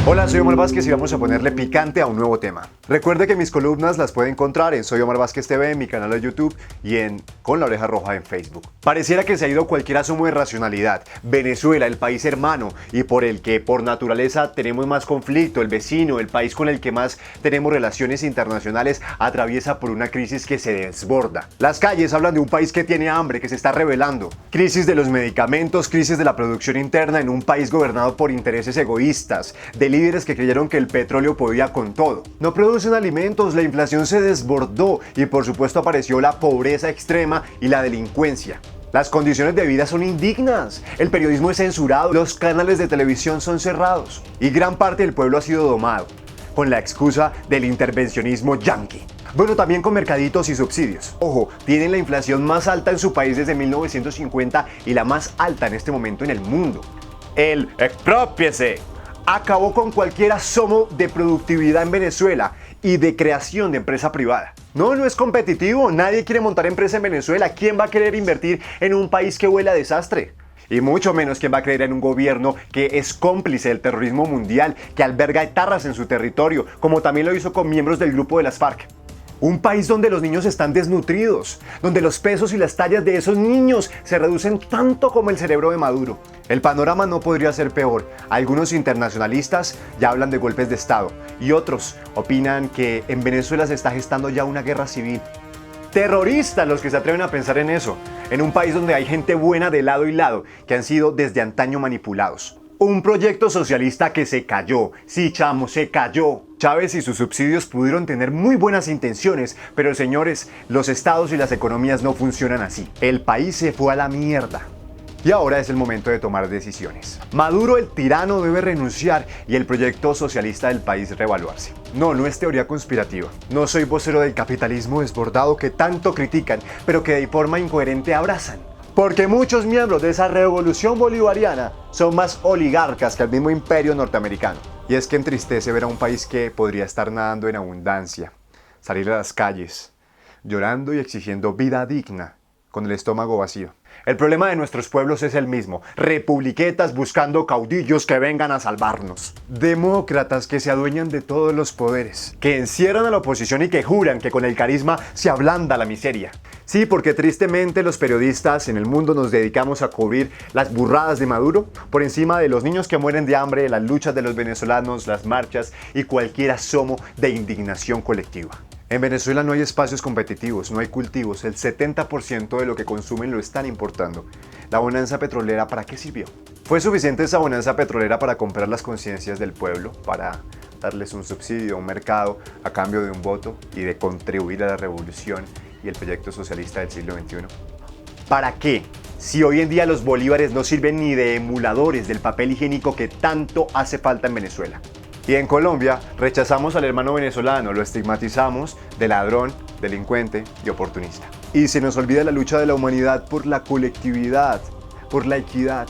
Hola, soy Omar Vázquez y vamos a ponerle picante a un nuevo tema. Recuerde que mis columnas las puede encontrar en Soy Omar Vázquez TV, en mi canal de YouTube y en Con la Oreja Roja en Facebook. Pareciera que se ha ido cualquier asomo de racionalidad. Venezuela, el país hermano y por el que por naturaleza tenemos más conflicto, el vecino, el país con el que más tenemos relaciones internacionales, atraviesa por una crisis que se desborda. Las calles hablan de un país que tiene hambre, que se está rebelando. Crisis de los medicamentos, crisis de la producción interna en un país gobernado por intereses egoístas, de líderes que creyeron que el petróleo podía con todo. No producen alimentos, la inflación se desbordó y por supuesto apareció la pobreza extrema y la delincuencia. Las condiciones de vida son indignas, el periodismo es censurado, los canales de televisión son cerrados y gran parte del pueblo ha sido domado, con la excusa del intervencionismo yanqui. Bueno, también con mercaditos y subsidios. Ojo, tienen la inflación más alta en su país desde 1950 y la más alta en este momento en el mundo. El exprópiese acabó con cualquier asomo de productividad en Venezuela y de creación de empresa privada. No es competitivo, nadie quiere montar empresa en Venezuela. ¿Quién va a querer invertir en un país que huele a desastre? Y mucho menos quién va a creer en un gobierno que es cómplice del terrorismo mundial, que alberga etarras en su territorio, como también lo hizo con miembros del grupo de las FARC. Un país donde los niños están desnutridos, donde los pesos y las tallas de esos niños se reducen tanto como el cerebro de Maduro. El panorama no podría ser peor. Algunos internacionalistas ya hablan de golpes de Estado y otros opinan que en Venezuela se está gestando ya una guerra civil. Terroristas los que se atreven a pensar en eso, en un país donde hay gente buena de lado y lado que han sido desde antaño manipulados. Un proyecto socialista que se cayó. Sí, chamo, se cayó. Chávez y sus subsidios pudieron tener muy buenas intenciones, pero señores, los estados y las economías no funcionan así. El país se fue a la mierda. Y ahora es el momento de tomar decisiones. Maduro, el tirano, debe renunciar y el proyecto socialista del país reevaluarse. No es teoría conspirativa. No soy vocero del capitalismo desbordado que tanto critican, pero que de forma incoherente abrazan. Porque muchos miembros de esa revolución bolivariana son más oligarcas que el mismo imperio norteamericano. Y es que entristece ver a un país que podría estar nadando en abundancia, salir a las calles, llorando y exigiendo vida digna, con el estómago vacío. El problema de nuestros pueblos es el mismo, republiquetas buscando caudillos que vengan a salvarnos. Demócratas que se adueñan de todos los poderes, que encierran a la oposición y que juran que con el carisma se ablanda la miseria. Sí, porque tristemente los periodistas en el mundo nos dedicamos a cubrir las burradas de Maduro por encima de los niños que mueren de hambre, las luchas de los venezolanos, las marchas y cualquier asomo de indignación colectiva. En Venezuela no hay espacios competitivos, no hay cultivos, el 70% de lo que consumen lo están importando. ¿La bonanza petrolera para qué sirvió? ¿Fue suficiente esa bonanza petrolera para comprar las conciencias del pueblo, para darles un subsidio, un mercado a cambio de un voto y de contribuir a la revolución y el proyecto socialista del siglo XXI? ¿Para qué? Si hoy en día los bolívares no sirven ni de emuladores del papel higiénico que tanto hace falta en Venezuela. Y en Colombia rechazamos al hermano venezolano, lo estigmatizamos de ladrón, delincuente y oportunista. Y se nos olvida la lucha de la humanidad por la colectividad, por la equidad.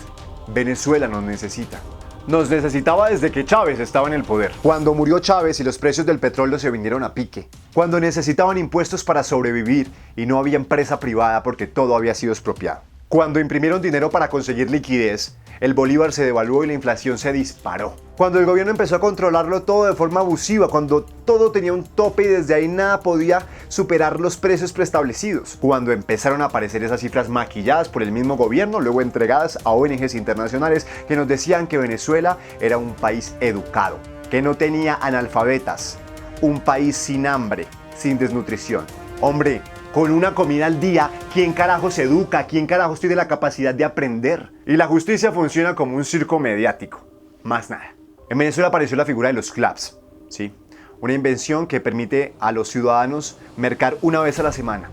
Venezuela nos necesita. Nos necesitaba desde que Chávez estaba en el poder. Cuando murió Chávez y los precios del petróleo se vinieron a pique. Cuando necesitaban impuestos para sobrevivir y no había empresa privada porque todo había sido expropiado. Cuando imprimieron dinero para conseguir liquidez, el bolívar se devaluó y la inflación se disparó. Cuando el gobierno empezó a controlarlo todo de forma abusiva, cuando todo tenía un tope y desde ahí nada podía superar los precios preestablecidos. Cuando empezaron a aparecer esas cifras maquilladas por el mismo gobierno, luego entregadas a ONGs internacionales que nos decían que Venezuela era un país educado, que no tenía analfabetas, un país sin hambre, sin desnutrición. Hombre, con una comida al día, ¿quién carajo se educa? ¿Quién carajo tiene la capacidad de aprender? Y la justicia funciona como un circo mediático. Más nada. En Venezuela apareció la figura de los CLAPS, ¿sí? Una invención que permite a los ciudadanos mercar una vez a la semana.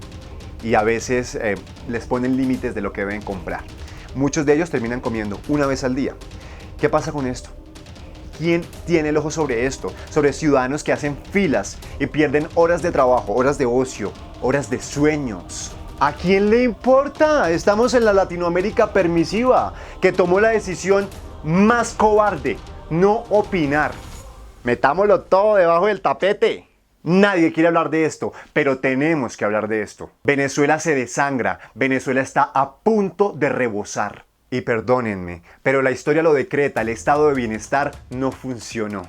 Y a veces les ponen límites de lo que deben comprar. Muchos de ellos terminan comiendo una vez al día. ¿Qué pasa con esto? ¿Quién tiene el ojo sobre esto? Sobre ciudadanos que hacen filas y pierden horas de trabajo, horas de ocio, horas de sueños. ¿A quién le importa? Estamos en la Latinoamérica permisiva, que tomó la decisión más cobarde, no opinar. Metámoslo todo debajo del tapete. Nadie quiere hablar de esto, pero tenemos que hablar de esto. Venezuela se desangra, Venezuela está a punto de rebosar. Y perdónenme, pero la historia lo decreta, el estado de bienestar no funcionó.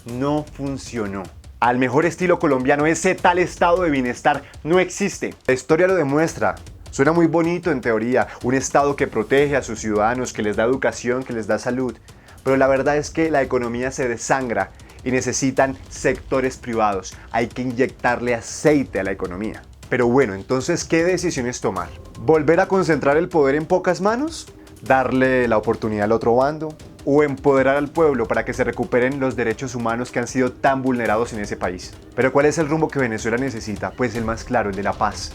No funcionó. Al mejor estilo colombiano, ese tal estado de bienestar no existe. La historia lo demuestra. Suena muy bonito en teoría, un estado que protege a sus ciudadanos, que les da educación, que les da salud. Pero la verdad es que la economía se desangra y necesitan sectores privados. Hay que inyectarle aceite a la economía. Pero bueno, entonces, ¿qué decisiones tomar? ¿Volver a concentrar el poder en pocas manos? ¿Darle la oportunidad al otro bando? ¿O empoderar al pueblo para que se recuperen los derechos humanos que han sido tan vulnerados en ese país? Pero ¿cuál es el rumbo que Venezuela necesita? Pues el más claro, el de la paz.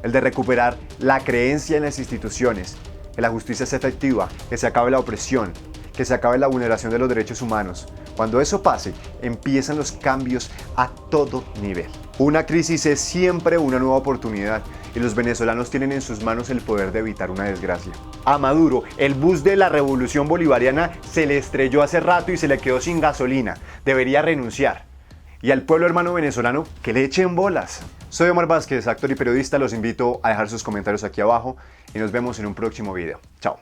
El de recuperar la creencia en las instituciones, que la justicia sea efectiva, que se acabe la opresión, que se acabe la vulneración de los derechos humanos. Cuando eso pase, empiezan los cambios a todo nivel. Una crisis es siempre una nueva oportunidad y los venezolanos tienen en sus manos el poder de evitar una desgracia. A Maduro, el bus de la revolución bolivariana se le estrelló hace rato y se le quedó sin gasolina. Debería renunciar. Y al pueblo hermano venezolano, que le echen bolas. Soy Omar Vázquez, actor y periodista. Los invito a dejar sus comentarios aquí abajo y nos vemos en un próximo video. Chao.